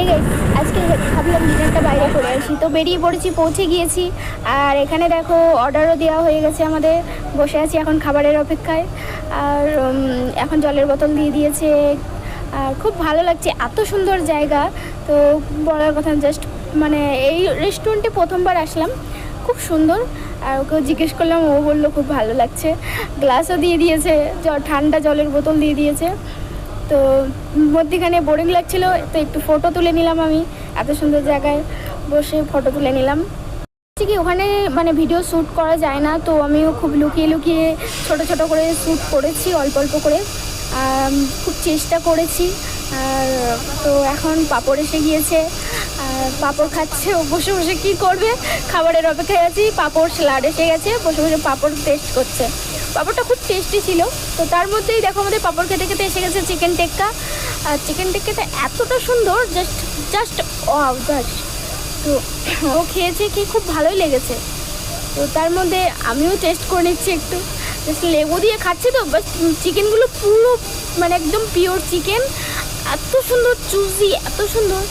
Hey guys, আজকে ভাবলাম ডিনারটা বাইরে করে আসি, তো বেরিয়ে পড়েছি, পৌঁছে গিয়েছি। আর এখানে দেখো অর্ডারও দেওয়া হয়ে গেছে আমাদের। বসে আছি এখন খাবারের অপেক্ষায়। আর এখন জলের বোতল দিয়ে দিয়েছে। আর খুব ভালো লাগছে, এত সুন্দর জায়গা। তো বলার কথা জাস্ট মানে এই রেস্টুরেন্টে প্রথমবার আসলাম, খুব সুন্দর। আর ওকেও জিজ্ঞেস করলাম, ও বললো খুব ভালো লাগছে। গ্লাসও দিয়ে দিয়েছে, ঠান্ডা জলের বোতল দিয়ে দিয়েছে। তো মধ্যিখানে বোরিং লাগছিল, তো একটু ফটো তুলে নিলাম। আমি এত সুন্দর জায়গায় বসে ফটো তুলে নিলাম। কি ওখানে মানে ভিডিও শ্যুট করা যায় না, তো আমিও খুব লুকিয়ে লুকিয়ে ছোট ছোট করে শ্যুট করেছি, অল্প অল্প করে। খুব চেষ্টা করেছি। আর তো এখন পাঁপড় এসে গিয়েছে, আর পাঁপড় খাচ্ছে। ও বসে বসে কী করবে, খাবারের অপেক্ষায় আছি। পাঁপড় স্যালাড এসে গেছে, বসে বসে পাঁপড় টেস্ট করছে। পাঁপড়টা খুব টেস্টি ছিল। তো তার মধ্যেই দেখো আমাদের পাঁপড় খেতে খেতে এসে গেছে চিকেন টিক্কা। আর চিকেন টিক্কাটা এতটা সুন্দর, জাস্ট জাস্ট ওয়াও জাস্ট। তো ও খেয়েছে, খেয়ে খুব ভালোই লেগেছে। তো তার মধ্যে আমিও টেস্ট করে নিচ্ছি একটু, জাস্ট লেবু দিয়ে খাচ্ছি। তো বাস চিকেনগুলো পুরো মানে একদম পিওর চিকেন, এত সুন্দর চুজি, এত সুন্দর।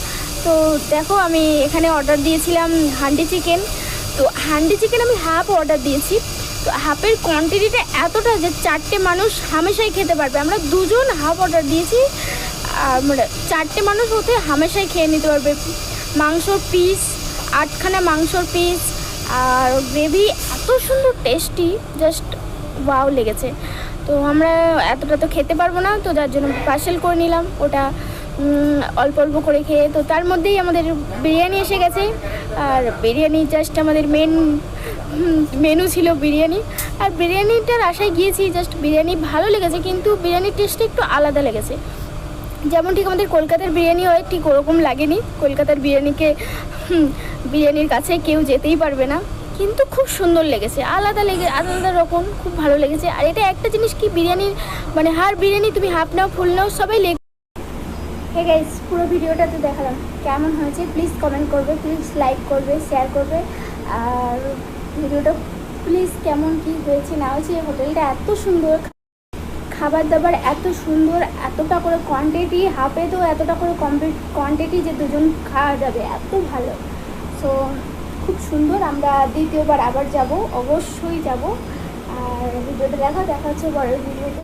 তো দেখো আমি এখানে অর্ডার দিয়েছিলাম হান্ডি চিকেন। তো হান্ডি চিকেন আমি হাফ অর্ডার দিয়েছি। তো হাফের কোয়ান্টিটিটা এতটা যে 4টে মানুষ হামেশাই খেতে পারবে। আমরা 2জন হাফ অর্ডার দিয়েছি, আর মানে 4টে মানুষ হতে হামেশাই খেয়ে নিতে পারবে। মাংসর পিস 8খানা মাংসর পিস, আর গ্রেভি এত সুন্দর টেস্টি, জাস্ট ওয়াও লেগেছে। তো আমরা এতটা তো খেতে পারবো না, তো যার জন্য পার্সেল করে নিলাম ওটা, অল্প অল্প করে খেয়ে। তো তার মধ্যেই আমাদের বিরিয়ানি এসে গেছে। আর বিরিয়ানি জাস্ট আমাদের মেনু ছিল বিরিয়ানি। আর বিরিয়ানিটার আশায় গিয়েছি, জাস্ট বিরিয়ানি ভালো লেগেছে, কিন্তু বিরিয়ানির টেস্টটা একটু আলাদা লেগেছে। যেমন ঠিক আমাদের কলকাতার বিরিয়ানি হয়, ঠিক ওরকম লাগেনি। কলকাতার বিরিয়ানির কাছে কেউ যেতেই পারবে না, কিন্তু খুব সুন্দর লেগেছে, আলাদা রকম, খুব ভালো লেগেছে। আর এটা একটা জিনিস কি, বিরিয়ানির মানে হার বিরিয়ানি তুমি হাফ নাও ফুল নাও সবাই হে গাইস, পুরো ভিডিওটা তো দেখালাম, কেমন হয়েছে প্লিজ কমেন্ট করবে, প্লিজ লাইক করবে, শেয়ার করবে। আর ভিডিওটা প্লিজ কেমন কি হয়েছে না হয়েছে। হোটেলটা এত সুন্দর, খাবার দাবার এত সুন্দর, এতটা করে কোয়ান্টিটি, হাফে তো এতটা করে কোয়ান্টিটি যে 2জন খাওয়া যাবে, এত ভালো। সো খুব সুন্দর। আমরা দ্বিতীয়বার আবার যাব, অবশ্যই যাব। আর ভিডিওটা দেখা হচ্ছে পরের ভিডিওতে।